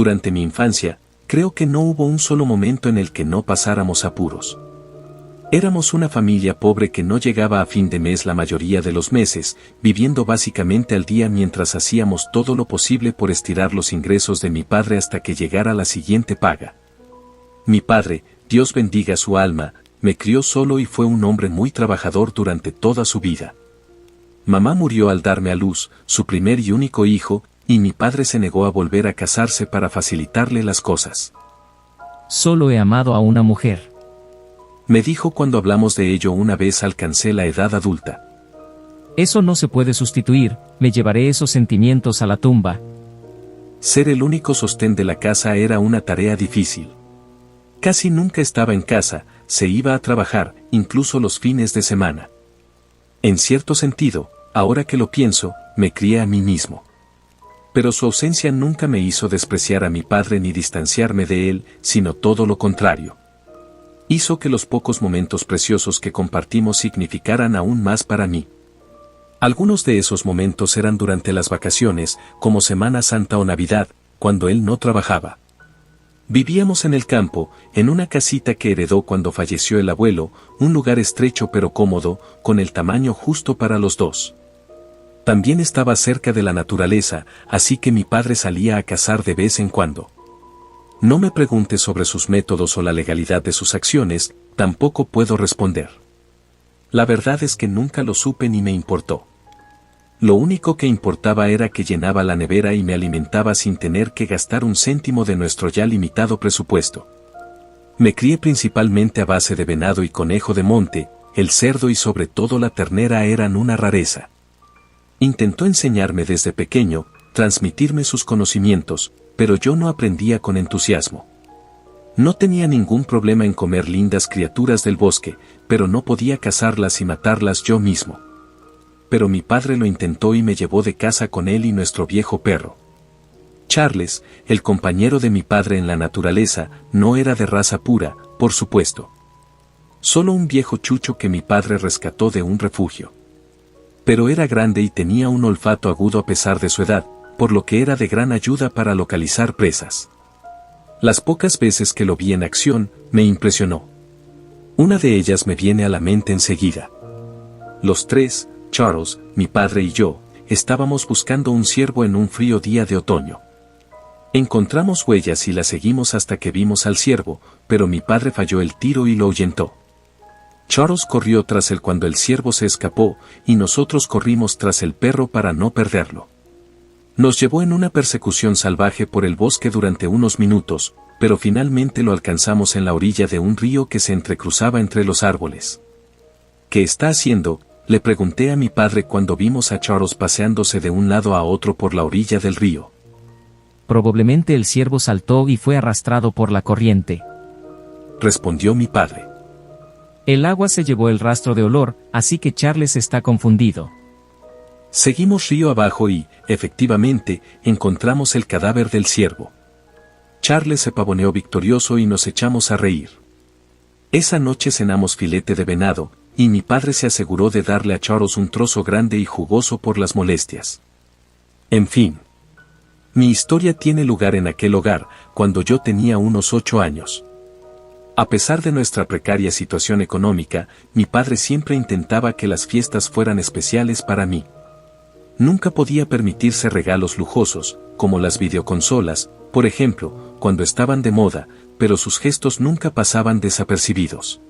Durante mi infancia, creo que no hubo un solo momento en el que no pasáramos apuros. Éramos una familia pobre que no llegaba a fin de mes la mayoría de los meses, viviendo básicamente al día mientras hacíamos todo lo posible por estirar los ingresos de mi padre hasta que llegara la siguiente paga. Mi padre, Dios bendiga su alma, me crió solo y fue un hombre muy trabajador durante toda su vida. Mamá murió al darme a luz, su primer y único hijo, y mi padre se negó a volver a casarse para facilitarle las cosas. Solo he amado a una mujer. Me dijo cuando hablamos de ello una vez alcancé la edad adulta. Eso no se puede sustituir, me llevaré esos sentimientos a la tumba. Ser el único sostén de la casa era una tarea difícil. Casi nunca estaba en casa, se iba a trabajar, incluso los fines de semana. En cierto sentido, ahora que lo pienso, me crié a mí mismo. Pero su ausencia nunca me hizo despreciar a mi padre ni distanciarme de él, sino todo lo contrario. Hizo que los pocos momentos preciosos que compartimos significaran aún más para mí. Algunos de esos momentos eran durante las vacaciones, como Semana Santa o Navidad, cuando él no trabajaba. Vivíamos en el campo, en una casita que heredó cuando falleció el abuelo, un lugar estrecho pero cómodo, con el tamaño justo para los dos. También estaba cerca de la naturaleza, así que mi padre salía a cazar de vez en cuando. No me preguntes sobre sus métodos o la legalidad de sus acciones, tampoco puedo responder. La verdad es que nunca lo supe ni me importó. Lo único que importaba era que llenaba la nevera y me alimentaba sin tener que gastar un céntimo de nuestro ya limitado presupuesto. Me crié principalmente a base de venado y conejo de monte, el cerdo y sobre todo la ternera eran una rareza. Intentó enseñarme desde pequeño, transmitirme sus conocimientos, pero yo no aprendía con entusiasmo. No tenía ningún problema en comer lindas criaturas del bosque, pero no podía cazarlas y matarlas yo mismo. Pero mi padre lo intentó y me llevó de casa con él y nuestro viejo perro. Charles, el compañero de mi padre en la naturaleza, no era de raza pura, por supuesto. Solo un viejo chucho que mi padre rescató de un refugio. Pero era grande y tenía un olfato agudo a pesar de su edad, por lo que era de gran ayuda para localizar presas. Las pocas veces que lo vi en acción, me impresionó. Una de ellas me viene a la mente enseguida. Los tres, Charles, mi padre y yo, estábamos buscando un ciervo en un frío día de otoño. Encontramos huellas y las seguimos hasta que vimos al ciervo, pero mi padre falló el tiro y lo ahuyentó. Charles corrió tras él cuando el ciervo se escapó, y nosotros corrimos tras el perro para no perderlo. Nos llevó en una persecución salvaje por el bosque durante unos minutos, pero finalmente lo alcanzamos en la orilla de un río que se entrecruzaba entre los árboles. ¿Qué está haciendo?, le pregunté a mi padre cuando vimos a Charles paseándose de un lado a otro por la orilla del río. Probablemente el ciervo saltó y fue arrastrado por la corriente, respondió mi padre. El agua se llevó el rastro de olor, así que Charles está confundido. Seguimos río abajo y, efectivamente, encontramos el cadáver del ciervo. Charles se pavoneó victorioso y nos echamos a reír. Esa noche cenamos filete de venado, y mi padre se aseguró de darle a Charles un trozo grande y jugoso por las molestias. En fin. Mi historia tiene lugar en aquel hogar, cuando yo tenía unos 8 años. A pesar de nuestra precaria situación económica, mi padre siempre intentaba que las fiestas fueran especiales para mí. Nunca podía permitirse regalos lujosos, como las videoconsolas, por ejemplo, cuando estaban de moda, pero sus gestos nunca pasaban desapercibidos.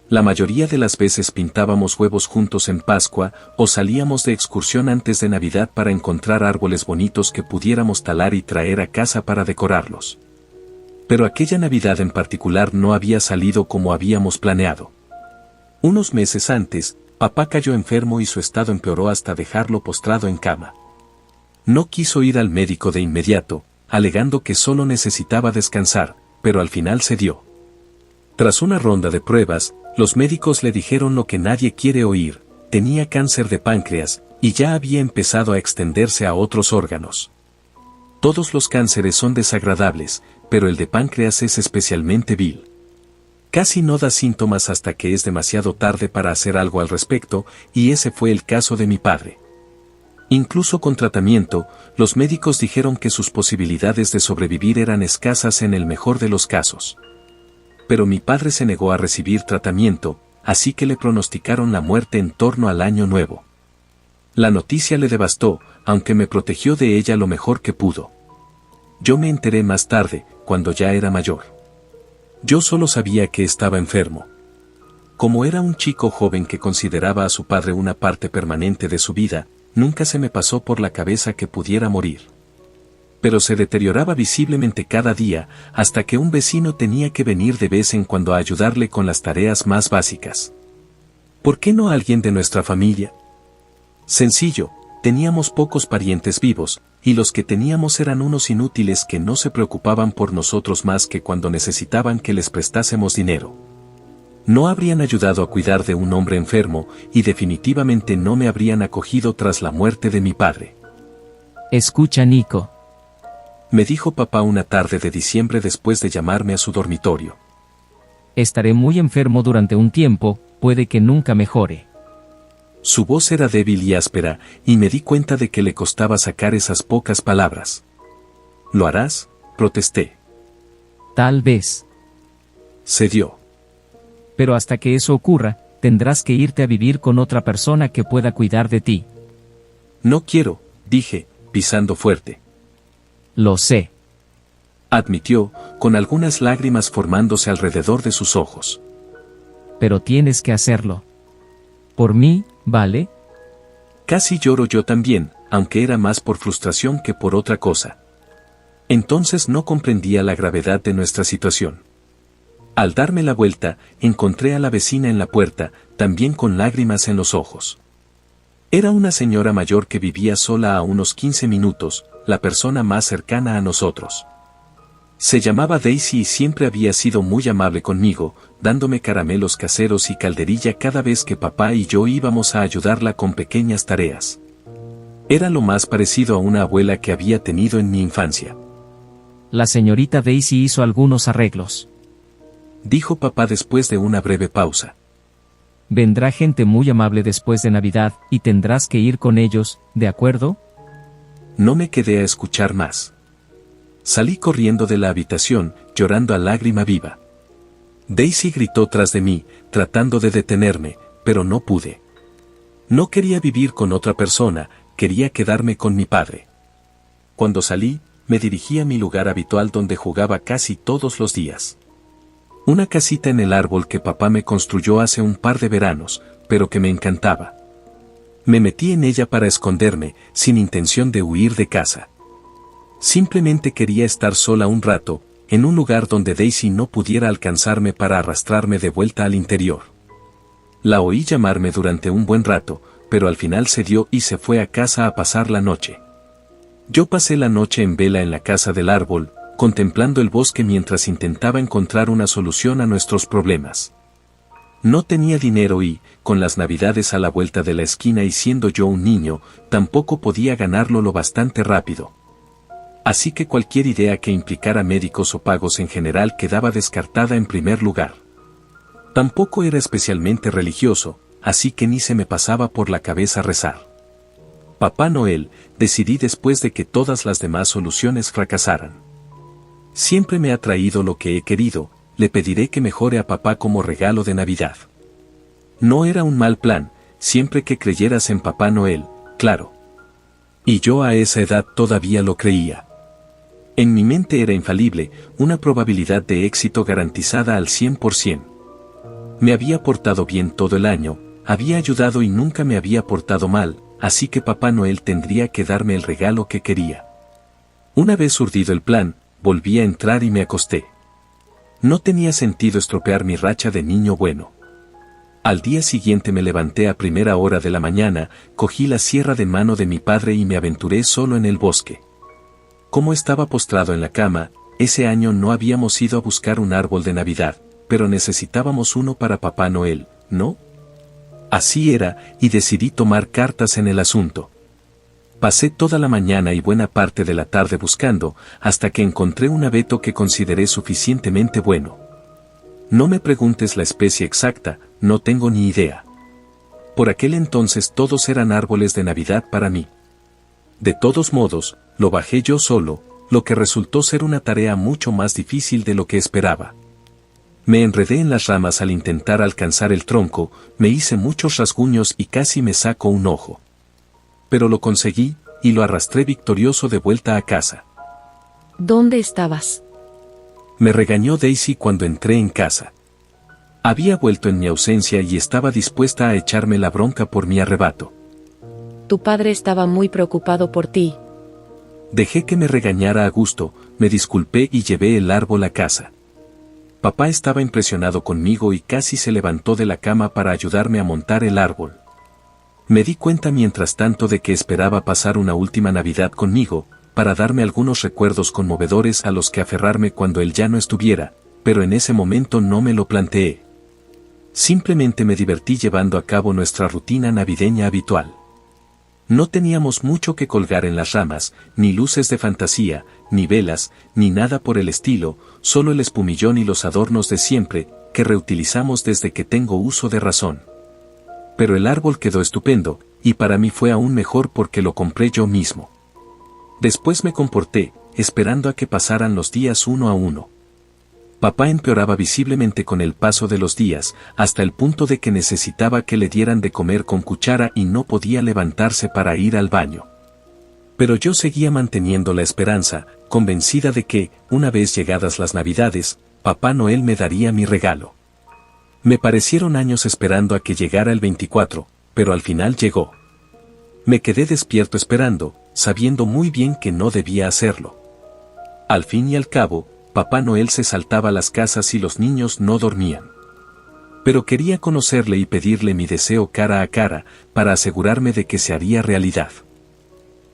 La mayoría de las veces pintábamos huevos juntos en Pascua, o salíamos de excursión antes de Navidad para encontrar árboles bonitos que pudiéramos talar y traer a casa para decorarlos. Pero aquella Navidad en particular no había salido como habíamos planeado. Unos meses antes, papá cayó enfermo y su estado empeoró hasta dejarlo postrado en cama. No quiso ir al médico de inmediato, alegando que solo necesitaba descansar, pero al final cedió. Tras una ronda de pruebas, los médicos le dijeron lo que nadie quiere oír: tenía cáncer de páncreas, y ya había empezado a extenderse a otros órganos. Todos los cánceres son desagradables, pero el de páncreas es especialmente vil. Casi no da síntomas hasta que es demasiado tarde para hacer algo al respecto, y ese fue el caso de mi padre. Incluso con tratamiento, los médicos dijeron que sus posibilidades de sobrevivir eran escasas en el mejor de los casos. Pero mi padre se negó a recibir tratamiento, así que le pronosticaron la muerte en torno al año nuevo. La noticia le devastó, aunque me protegió de ella lo mejor que pudo. Yo me enteré más tarde, cuando ya era mayor. Yo solo sabía que estaba enfermo. Como era un chico joven que consideraba a su padre una parte permanente de su vida, nunca se me pasó por la cabeza que pudiera morir. Pero se deterioraba visiblemente cada día, hasta que un vecino tenía que venir de vez en cuando a ayudarle con las tareas más básicas. ¿Por qué no alguien de nuestra familia? Sencillo, teníamos pocos parientes vivos, y los que teníamos eran unos inútiles que no se preocupaban por nosotros más que cuando necesitaban que les prestásemos dinero. No habrían ayudado a cuidar de un hombre enfermo, y definitivamente no me habrían acogido tras la muerte de mi padre. Escucha, Nico. Me dijo papá una tarde de diciembre después de llamarme a su dormitorio. Estaré muy enfermo durante un tiempo, puede que nunca mejore. Su voz era débil y áspera, y me di cuenta de que le costaba sacar esas pocas palabras. ¿Lo harás?, protesté. Tal vez. Cedió. Pero hasta que eso ocurra, tendrás que irte a vivir con otra persona que pueda cuidar de ti. No quiero, dije, pisando fuerte. Lo sé. Admitió, con algunas lágrimas formándose alrededor de sus ojos. Pero tienes que hacerlo. Por mí, ¿vale? Casi lloro yo también, aunque era más por frustración que por otra cosa. Entonces no comprendía la gravedad de nuestra situación. Al darme la vuelta, encontré a la vecina en la puerta, también con lágrimas en los ojos. Era una señora mayor que vivía sola a unos 15 minutos, la persona más cercana a nosotros. Se llamaba Daisy y siempre había sido muy amable conmigo, dándome caramelos caseros y calderilla cada vez que papá y yo íbamos a ayudarla con pequeñas tareas. Era lo más parecido a una abuela que había tenido en mi infancia. La señorita Daisy hizo algunos arreglos. Dijo papá después de una breve pausa. Vendrá gente muy amable después de Navidad, y tendrás que ir con ellos, ¿de acuerdo? No me quedé a escuchar más. Salí corriendo de la habitación, llorando a lágrima viva. Daisy gritó tras de mí, tratando de detenerme, pero no pude. No quería vivir con otra persona, quería quedarme con mi padre. Cuando salí, me dirigí a mi lugar habitual donde jugaba casi todos los días. Una casita en el árbol que papá me construyó hace un par de veranos, pero que me encantaba. Me metí en ella para esconderme, sin intención de huir de casa. Simplemente quería estar sola un rato, en un lugar donde Daisy no pudiera alcanzarme para arrastrarme de vuelta al interior. La oí llamarme durante un buen rato, pero al final cedió y se fue a casa a pasar la noche. Yo pasé la noche en vela en la casa del árbol, contemplando el bosque mientras intentaba encontrar una solución a nuestros problemas. No tenía dinero y, con las navidades a la vuelta de la esquina y siendo yo un niño, tampoco podía ganarlo lo bastante rápido. Así que cualquier idea que implicara médicos o pagos en general quedaba descartada en primer lugar. Tampoco era especialmente religioso, así que ni se me pasaba por la cabeza rezar. Papá Noel, decidí después de que todas las demás soluciones fracasaran. Siempre me ha traído lo que he querido, le pediré que mejore a papá como regalo de Navidad. No era un mal plan, siempre que creyeras en Papá Noel, claro. Y yo a esa edad todavía lo creía. En mi mente era infalible, una probabilidad de éxito garantizada al 100%. Me había portado bien todo el año, había ayudado y nunca me había portado mal, así que Papá Noel tendría que darme el regalo que quería. Una vez urdido el plan, volví a entrar y me acosté. No tenía sentido estropear mi racha de niño bueno. Al día siguiente me levanté a primera hora de la mañana, cogí la sierra de mano de mi padre y me aventuré solo en el bosque. Como estaba postrado en la cama, ese año no habíamos ido a buscar un árbol de Navidad, pero necesitábamos uno para Papá Noel, ¿no? Así era, y decidí tomar cartas en el asunto. Pasé toda la mañana y buena parte de la tarde buscando, hasta que encontré un abeto que consideré suficientemente bueno. No me preguntes la especie exacta, no tengo ni idea. Por aquel entonces todos eran árboles de Navidad para mí. De todos modos, lo bajé yo solo, lo que resultó ser una tarea mucho más difícil de lo que esperaba. Me enredé en las ramas al intentar alcanzar el tronco, me hice muchos rasguños y casi me saco un ojo. Pero lo conseguí, y lo arrastré victorioso de vuelta a casa. ¿Dónde estabas? Me regañó Daisy cuando entré en casa. Había vuelto en mi ausencia y estaba dispuesta a echarme la bronca por mi arrebato. Tu padre estaba muy preocupado por ti. Dejé que me regañara a gusto, me disculpé y llevé el árbol a casa. Papá estaba impresionado conmigo y casi se levantó de la cama para ayudarme a montar el árbol. Me di cuenta mientras tanto de que esperaba pasar una última Navidad conmigo, para darme algunos recuerdos conmovedores a los que aferrarme cuando él ya no estuviera, pero en ese momento no me lo planteé. Simplemente me divertí llevando a cabo nuestra rutina navideña habitual. No teníamos mucho que colgar en las ramas, ni luces de fantasía, ni velas, ni nada por el estilo, solo el espumillón y los adornos de siempre, que reutilizamos desde que tengo uso de razón. Pero el árbol quedó estupendo, y para mí fue aún mejor porque lo compré yo mismo. Después me comporté, esperando a que pasaran los días uno a uno. Papá empeoraba visiblemente con el paso de los días, hasta el punto de que necesitaba que le dieran de comer con cuchara y no podía levantarse para ir al baño. Pero yo seguía manteniendo la esperanza, convencida de que, una vez llegadas las Navidades, Papá Noel me daría mi regalo. Me parecieron años esperando a que llegara el 24, pero al final llegó. Me quedé despierto esperando, sabiendo muy bien que no debía hacerlo. Al fin y al cabo, Papá Noel se saltaba las casas y los niños no dormían. Pero quería conocerle y pedirle mi deseo cara a cara, para asegurarme de que se haría realidad.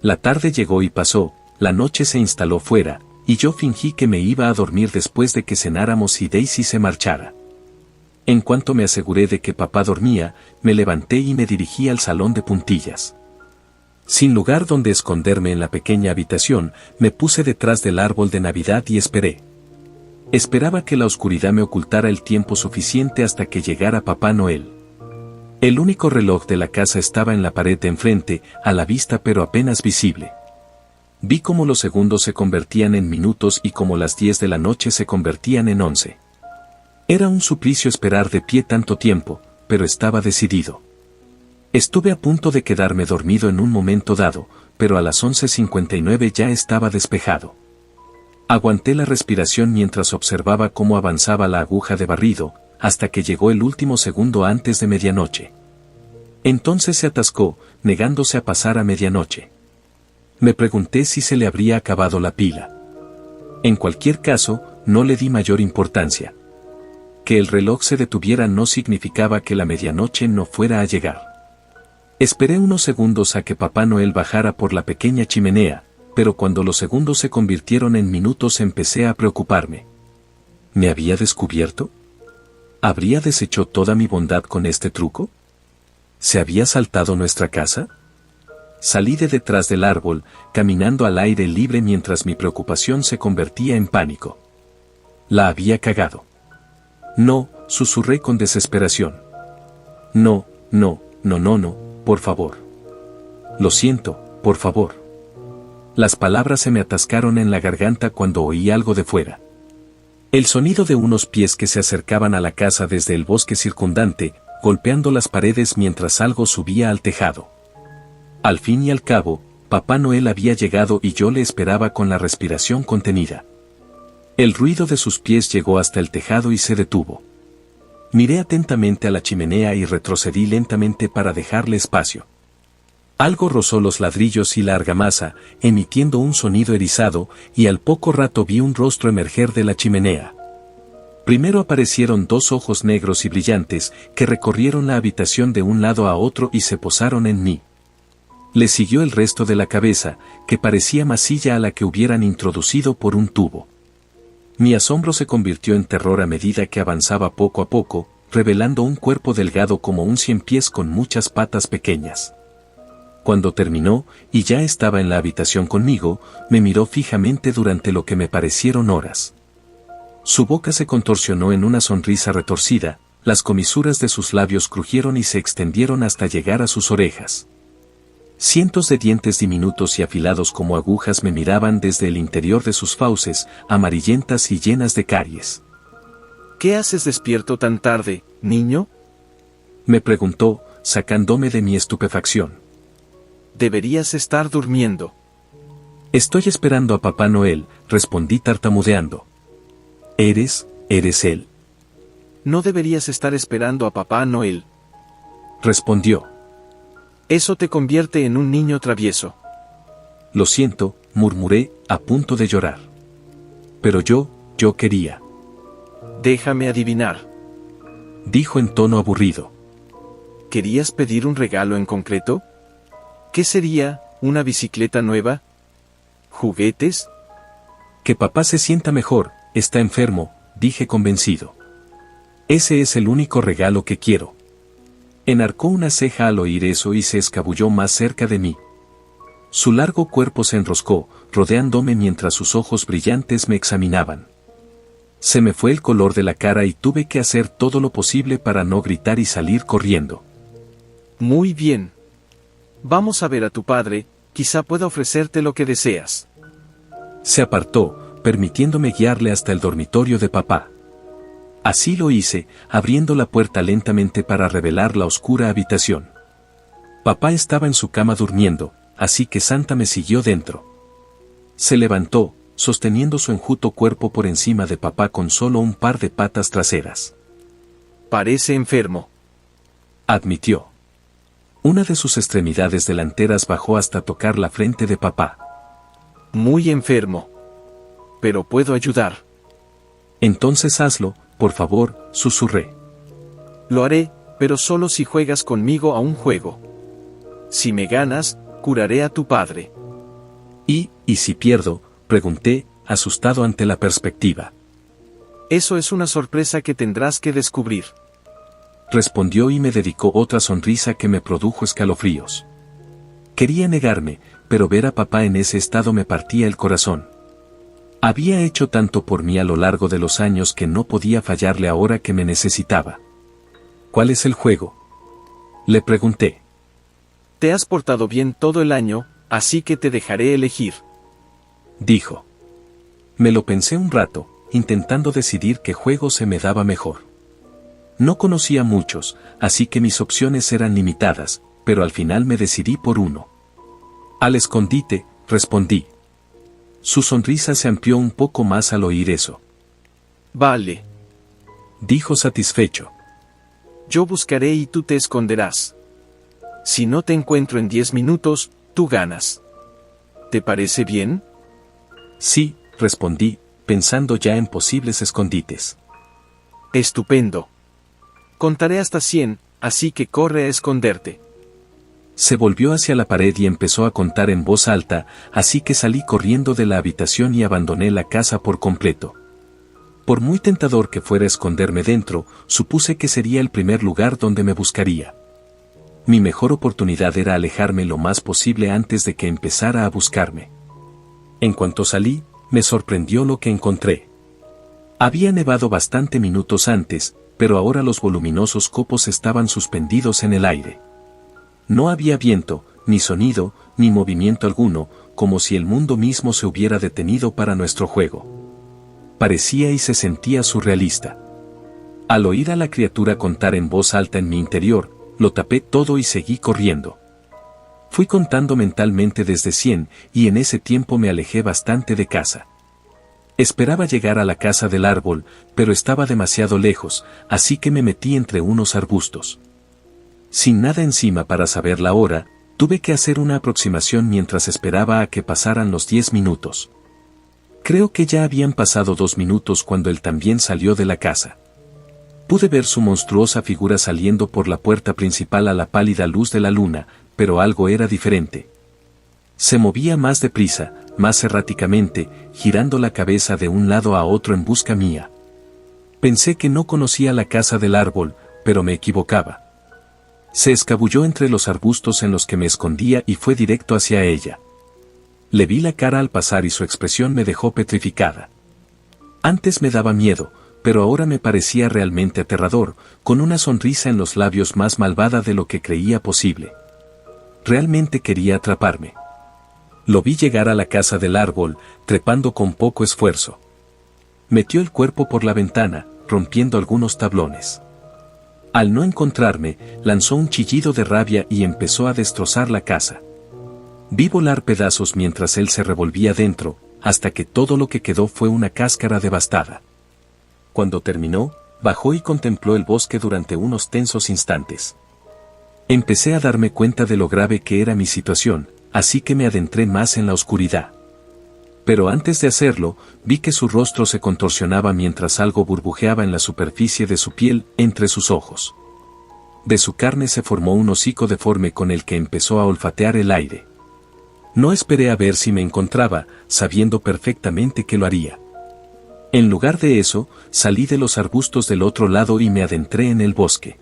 La tarde llegó y pasó, la noche se instaló fuera, y yo fingí que me iba a dormir después de que cenáramos y Daisy se marchara. En cuanto me aseguré de que papá dormía, me levanté y me dirigí al salón de puntillas. Sin lugar donde esconderme en la pequeña habitación, me puse detrás del árbol de Navidad y esperé. Esperaba que la oscuridad me ocultara el tiempo suficiente hasta que llegara Papá Noel. El único reloj de la casa estaba en la pared de enfrente, a la vista pero apenas visible. Vi cómo los segundos se convertían en minutos y cómo las 10 de la noche se convertían en 11. Era un suplicio esperar de pie tanto tiempo, pero estaba decidido. Estuve a punto de quedarme dormido en un momento dado, pero a las 11:59 ya estaba despejado. Aguanté la respiración mientras observaba cómo avanzaba la aguja de barrido, hasta que llegó el último segundo antes de medianoche. Entonces se atascó, negándose a pasar a medianoche. Me pregunté si se le habría acabado la pila. En cualquier caso, no le di mayor importancia. Que el reloj se detuviera no significaba que la medianoche no fuera a llegar. Esperé unos segundos a que Papá Noel bajara por la pequeña chimenea, pero cuando los segundos se convirtieron en minutos empecé a preocuparme. ¿Me había descubierto? ¿Habría deshecho toda mi bondad con este truco? ¿Se había saltado nuestra casa? Salí de detrás del árbol, caminando al aire libre mientras mi preocupación se convertía en pánico. La había cagado. No, susurré con desesperación. No, por favor. Lo siento, por favor. Las palabras se me atascaron en la garganta cuando oí algo de fuera. El sonido de unos pies que se acercaban a la casa desde el bosque circundante, golpeando las paredes mientras algo subía al tejado. Al fin y al cabo, Papá Noel había llegado y yo le esperaba con la respiración contenida. El ruido de sus pies llegó hasta el tejado y se detuvo. Miré atentamente a la chimenea y retrocedí lentamente para dejarle espacio. Algo rozó los ladrillos y la argamasa, emitiendo un sonido erizado, y al poco rato vi un rostro emerger de la chimenea. Primero aparecieron dos ojos negros y brillantes, que recorrieron la habitación de un lado a otro y se posaron en mí. Le siguió el resto de la cabeza, que parecía masilla a la que hubieran introducido por un tubo. Mi asombro se convirtió en terror a medida que avanzaba poco a poco, revelando un cuerpo delgado como un ciempiés con muchas patas pequeñas. Cuando terminó, y ya estaba en la habitación conmigo, me miró fijamente durante lo que me parecieron horas. Su boca se contorsionó en una sonrisa retorcida, las comisuras de sus labios crujieron y se extendieron hasta llegar a sus orejas. Cientos de dientes diminutos y afilados como agujas me miraban desde el interior de sus fauces, amarillentas y llenas de caries. ¿Qué haces despierto tan tarde, niño? Me preguntó, sacándome de mi estupefacción. Deberías estar durmiendo. Estoy esperando a Papá Noel, respondí tartamudeando. Eres él. No deberías estar esperando a Papá Noel. Respondió. Eso te convierte en un niño travieso. Lo siento, murmuré, a punto de llorar. Pero yo quería. Déjame adivinar. Dijo en tono aburrido. ¿Querías pedir un regalo en concreto? ¿Qué sería, una bicicleta nueva? ¿Juguetes? Que papá se sienta mejor, está enfermo, dije convencido. Ese es el único regalo que quiero. Enarcó una ceja al oír eso y se escabulló más cerca de mí. Su largo cuerpo se enroscó, rodeándome mientras sus ojos brillantes me examinaban. Se me fue el color de la cara y tuve que hacer todo lo posible para no gritar y salir corriendo. Muy bien. Vamos a ver a tu padre, quizá pueda ofrecerte lo que deseas. Se apartó, permitiéndome guiarle hasta el dormitorio de papá. Así lo hice, abriendo la puerta lentamente para revelar la oscura habitación. Papá estaba en su cama durmiendo, así que Santa me siguió dentro. Se levantó, sosteniendo su enjuto cuerpo por encima de papá con solo un par de patas traseras. Parece enfermo, admitió. Una de sus extremidades delanteras bajó hasta tocar la frente de papá. Muy enfermo. Pero puedo ayudar. Entonces hazlo, por favor, susurré. Lo haré, pero solo si juegas conmigo a un juego. Si me ganas, curaré a tu padre. ¿Y si pierdo?, pregunté, asustado ante la perspectiva. Eso es una sorpresa que tendrás que descubrir. Respondió y me dedicó otra sonrisa que me produjo escalofríos. Quería negarme, pero ver a papá en ese estado me partía el corazón. Había hecho tanto por mí a lo largo de los años que no podía fallarle ahora que me necesitaba. ¿Cuál es el juego?, le pregunté. Te has portado bien todo el año, así que te dejaré elegir, dijo. Me lo pensé un rato, intentando decidir qué juego se me daba mejor. No conocía muchos, así que mis opciones eran limitadas, pero al final me decidí por uno. Al escondite, respondí. Su sonrisa se amplió un poco más al oír eso. Vale, dijo satisfecho. Yo buscaré y tú te esconderás. Si no te encuentro en 10 minutos, tú ganas. ¿Te parece bien? Sí, respondí, pensando ya en posibles escondites. Estupendo. Contaré hasta 100, así que corre a esconderte. Se volvió hacia la pared y empezó a contar en voz alta, así que salí corriendo de la habitación y abandoné la casa por completo. Por muy tentador que fuera esconderme dentro, supuse que sería el primer lugar donde me buscaría. Mi mejor oportunidad era alejarme lo más posible antes de que empezara a buscarme. En cuanto salí, me sorprendió lo que encontré. Había nevado bastante minutos antes, pero ahora los voluminosos copos estaban suspendidos en el aire. No había viento, ni sonido, ni movimiento alguno, como si el mundo mismo se hubiera detenido para nuestro juego. Parecía y se sentía surrealista. Al oír a la criatura contar en voz alta en mi interior, lo tapé todo y seguí corriendo. Fui contando mentalmente desde 100, y en ese tiempo me alejé bastante de casa. Esperaba llegar a la casa del árbol, pero estaba demasiado lejos, así que me metí entre unos arbustos. Sin nada encima para saber la hora, tuve que hacer una aproximación mientras esperaba a que pasaran los 10 minutos. Creo que ya habían pasado 2 minutos cuando él también salió de la casa. Pude ver su monstruosa figura saliendo por la puerta principal a la pálida luz de la luna, pero algo era diferente. Se movía más deprisa, más erráticamente, girando la cabeza de un lado a otro en busca mía. Pensé que no conocía la casa del árbol, pero me equivocaba. Se escabulló entre los arbustos en los que me escondía y fue directo hacia ella. Le vi la cara al pasar y su expresión me dejó petrificada. Antes me daba miedo, pero ahora me parecía realmente aterrador, con una sonrisa en los labios más malvada de lo que creía posible. realmente quería atraparme. Lo vi llegar a la casa del árbol, trepando con poco esfuerzo. Metió el cuerpo por la ventana, rompiendo algunos tablones. Al no encontrarme, lanzó un chillido de rabia y empezó a destrozar la casa. Vi volar pedazos mientras él se revolvía dentro, hasta que todo lo que quedó fue una cáscara devastada. Cuando terminó, bajó y contempló el bosque durante unos tensos instantes. Empecé a darme cuenta de lo grave que era mi situación, así que me adentré más en la oscuridad. Pero antes de hacerlo, vi que su rostro se contorsionaba mientras algo burbujeaba en la superficie de su piel, entre sus ojos. De su carne se formó un hocico deforme con el que empezó a olfatear el aire. No esperé a ver si me encontraba, sabiendo perfectamente que lo haría. En lugar de eso, salí de los arbustos del otro lado y me adentré en el bosque.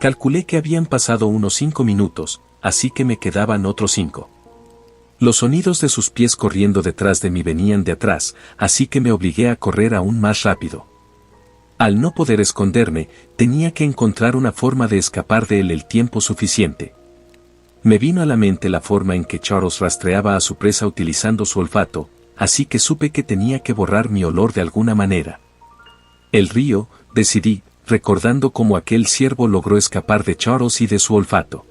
Calculé que habían pasado unos 5 minutos, así que me quedaban otros 5. Los sonidos de sus pies corriendo detrás de mí venían de atrás, así que me obligué a correr aún más rápido. Al no poder esconderme, tenía que encontrar una forma de escapar de él el tiempo suficiente. Me vino a la mente la forma en que Charles rastreaba a su presa utilizando su olfato, así que supe que tenía que borrar mi olor de alguna manera. El río, decidí, recordando cómo aquel ciervo logró escapar de Charles y de su olfato.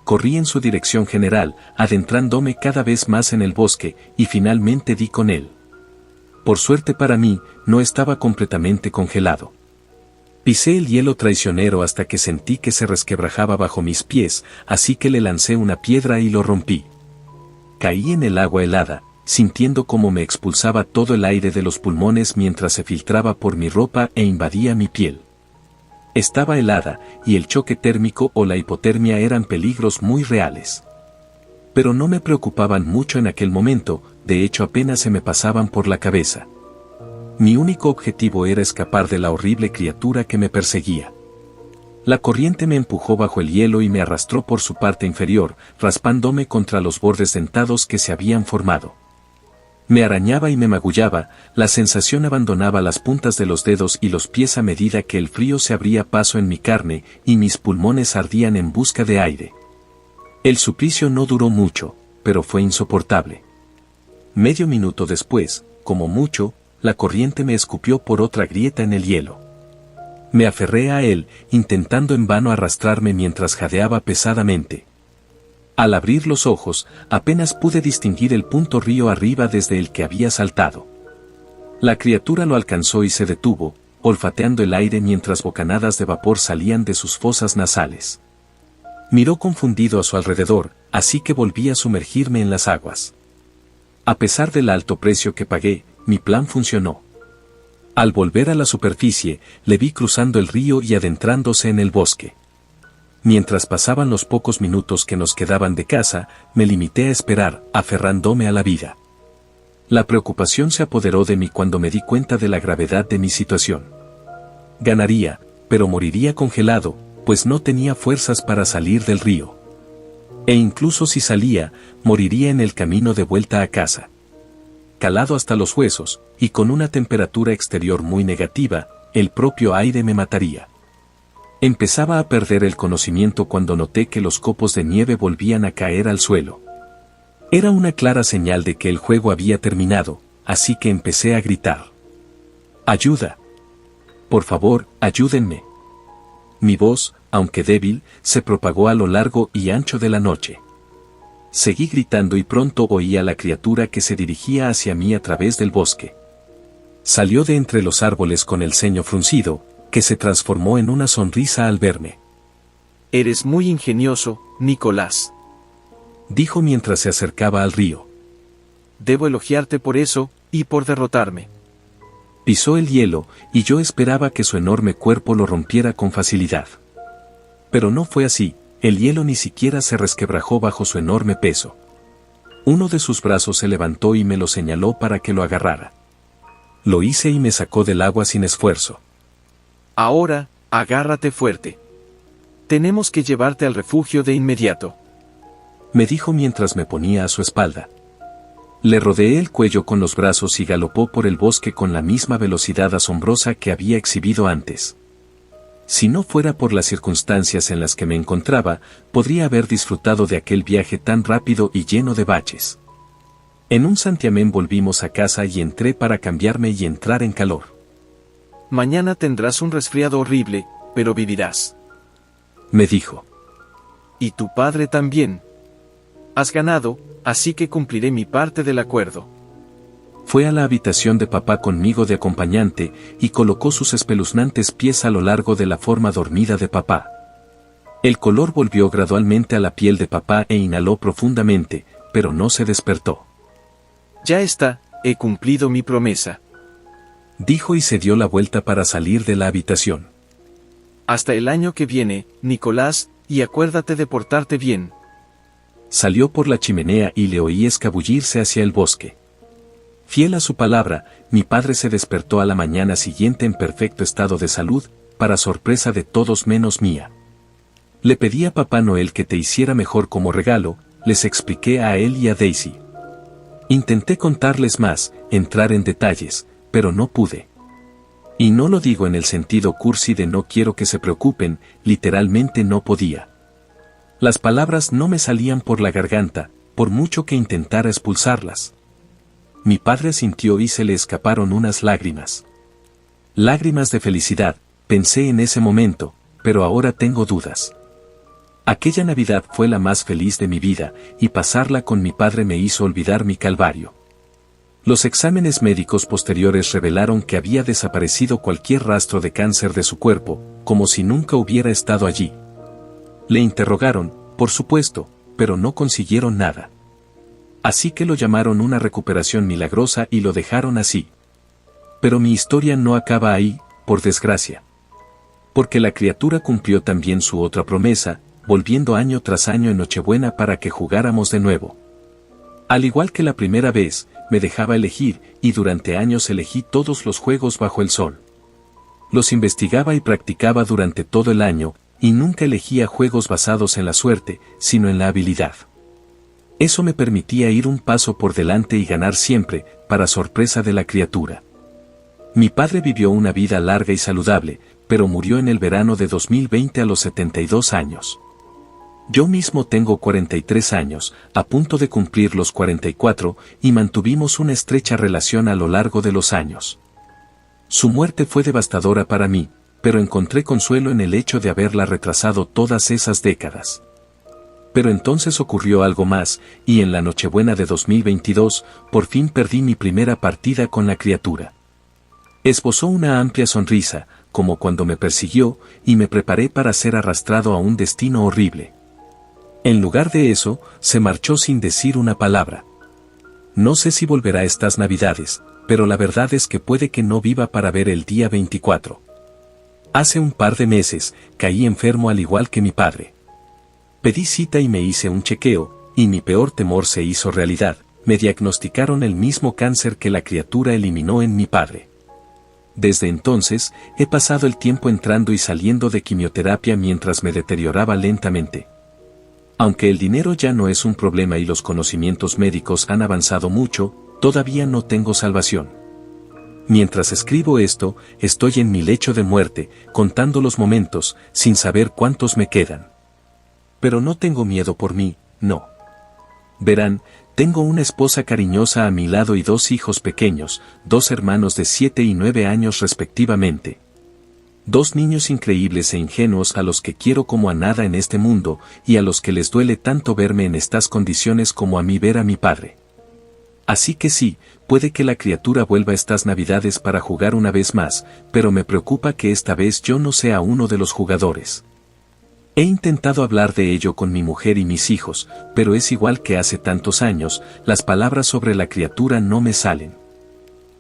Corrí en su dirección general, adentrándome cada vez más en el bosque, y finalmente di con él. Por suerte para mí, no estaba completamente congelado. Pisé el hielo traicionero hasta que sentí que se resquebrajaba bajo mis pies, así que le lancé una piedra y lo rompí. Caí en el agua helada, sintiendo cómo me expulsaba todo el aire de los pulmones mientras se filtraba por mi ropa e invadía mi piel. Estaba helada, y el choque térmico o la hipotermia eran peligros muy reales. Pero no me preocupaban mucho en aquel momento, de hecho apenas se me pasaban por la cabeza. Mi único objetivo era escapar de la horrible criatura que me perseguía. La corriente me empujó bajo el hielo y me arrastró por su parte inferior, raspándome contra los bordes dentados que se habían formado. Me arañaba y me magullaba, la sensación abandonaba las puntas de los dedos y los pies a medida que el frío se abría paso en mi carne y mis pulmones ardían en busca de aire. El suplicio no duró mucho, pero fue insoportable. Medio minuto después, como mucho, la corriente me escupió por otra grieta en el hielo. Me aferré a él, intentando en vano arrastrarme mientras jadeaba pesadamente. Al abrir los ojos, apenas pude distinguir el punto río arriba desde el que había saltado. La criatura lo alcanzó y se detuvo, olfateando el aire mientras bocanadas de vapor salían de sus fosas nasales. Miró confundido a su alrededor, así que volví a sumergirme en las aguas. A pesar del alto precio que pagué, mi plan funcionó. Al volver a la superficie, le vi cruzando el río y adentrándose en el bosque. Mientras pasaban los pocos minutos que nos quedaban de casa, me limité a esperar, aferrándome a la vida. La preocupación se apoderó de mí cuando me di cuenta de la gravedad de mi situación. Ganaría, pero moriría congelado, pues no tenía fuerzas para salir del río. E incluso si salía, moriría en el camino de vuelta a casa. Calado hasta los huesos, y con una temperatura exterior muy negativa, el propio aire me mataría. Empezaba a perder el conocimiento cuando noté que los copos de nieve volvían a caer al suelo. Era una clara señal de que el juego había terminado, así que empecé a gritar. ¡Ayuda! Por favor, ayúdenme. Mi voz, aunque débil, se propagó a lo largo y ancho de la noche. Seguí gritando y pronto oí a la criatura que se dirigía hacia mí a través del bosque. Salió de entre los árboles con el ceño fruncido, que se transformó en una sonrisa al verme. Eres muy ingenioso, Nicolás. Dijo mientras se acercaba al río. Debo elogiarte por eso, y por derrotarme. Pisó el hielo, y yo esperaba que su enorme cuerpo lo rompiera con facilidad. Pero no fue así, el hielo ni siquiera se resquebrajó bajo su enorme peso. Uno de sus brazos se levantó y me lo señaló para que lo agarrara. Lo hice y me sacó del agua sin esfuerzo. Ahora, agárrate fuerte. Tenemos que llevarte al refugio de inmediato. Me dijo mientras me ponía a su espalda. Le rodeé el cuello con los brazos y galopó por el bosque con la misma velocidad asombrosa que había exhibido antes. Si no fuera por las circunstancias en las que me encontraba, podría haber disfrutado de aquel viaje tan rápido y lleno de baches. En un santiamén volvimos a casa y entré para cambiarme y entrar en calor. Mañana tendrás un resfriado horrible, pero vivirás. Me dijo. Y tu padre también. Has ganado, así que cumpliré mi parte del acuerdo. Fue a la habitación de papá conmigo de acompañante y colocó sus espeluznantes pies a lo largo de la forma dormida de papá. El color volvió gradualmente a la piel de papá e inhaló profundamente, pero no se despertó. Ya está, he cumplido mi promesa. Dijo y se dio la vuelta para salir de la habitación. Hasta el año que viene, Nicolás, y acuérdate de portarte bien. Salió por la chimenea y le oí escabullirse hacia el bosque. Fiel a su palabra, mi padre se despertó a la mañana siguiente en perfecto estado de salud, para sorpresa de todos menos mía. Le pedí a Papá Noel que te hiciera mejor como regalo, les expliqué a él y a Daisy. Intenté contarles más, entrar en detalles, pero no pude. Y no lo digo en el sentido cursi de no quiero que se preocupen, literalmente no podía. Las palabras no me salían por la garganta, por mucho que intentara expulsarlas. Mi padre sintió y se le escaparon unas lágrimas. Lágrimas de felicidad, pensé en ese momento, pero ahora tengo dudas. Aquella Navidad fue la más feliz de mi vida, y pasarla con mi padre me hizo olvidar mi calvario. Los exámenes médicos posteriores revelaron que había desaparecido cualquier rastro de cáncer de su cuerpo, como si nunca hubiera estado allí. Le interrogaron, por supuesto, pero no consiguieron nada. Así que lo llamaron una recuperación milagrosa y lo dejaron así. Pero mi historia no acaba ahí, por desgracia. Porque la criatura cumplió también su otra promesa, volviendo año tras año en Nochebuena para que jugáramos de nuevo. Al igual que la primera vez, me dejaba elegir, y durante años elegí todos los juegos bajo el sol. Los investigaba y practicaba durante todo el año, y nunca elegía juegos basados en la suerte, sino en la habilidad. Eso me permitía ir un paso por delante y ganar siempre, para sorpresa de la criatura. Mi padre vivió una vida larga y saludable, pero murió en el verano de 2020 a los 72 años. Yo mismo tengo 43 años, a punto de cumplir los 44, y mantuvimos una estrecha relación a lo largo de los años. Su muerte fue devastadora para mí, pero encontré consuelo en el hecho de haberla retrasado todas esas décadas. Pero entonces ocurrió algo más, y en la Nochebuena de 2022, por fin perdí mi primera partida con la criatura. Esbozó una amplia sonrisa, como cuando me persiguió, y me preparé para ser arrastrado a un destino horrible. En lugar de eso, se marchó sin decir una palabra. No sé si volverá estas Navidades, pero la verdad es que puede que no viva para ver el día 24. Hace un par de meses, caí enfermo al igual que mi padre. Pedí cita y me hice un chequeo, y mi peor temor se hizo realidad, me diagnosticaron el mismo cáncer que la criatura eliminó en mi padre. Desde entonces, he pasado el tiempo entrando y saliendo de quimioterapia mientras me deterioraba lentamente. Aunque el dinero ya no es un problema y los conocimientos médicos han avanzado mucho, todavía no tengo salvación. Mientras escribo esto, estoy en mi lecho de muerte, contando los momentos, sin saber cuántos me quedan. Pero no tengo miedo por mí, no. Verán, tengo una esposa cariñosa a mi lado y 2 hijos pequeños, 2 hermanos de 7 y 9 años respectivamente. 2 niños increíbles e ingenuos a los que quiero como a nada en este mundo, y a los que les duele tanto verme en estas condiciones como a mí ver a mi padre. Así que sí, puede que la criatura vuelva estas Navidades para jugar una vez más, pero me preocupa que esta vez yo no sea uno de los jugadores. He intentado hablar de ello con mi mujer y mis hijos, pero es igual que hace tantos años, las palabras sobre la criatura no me salen.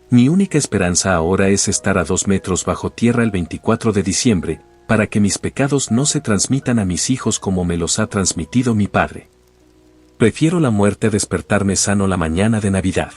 Mi única esperanza ahora es estar a 2 metros bajo tierra el 24 de diciembre, para que mis pecados no se transmitan a mis hijos como me los ha transmitido mi padre. Prefiero la muerte a despertarme sano la mañana de Navidad.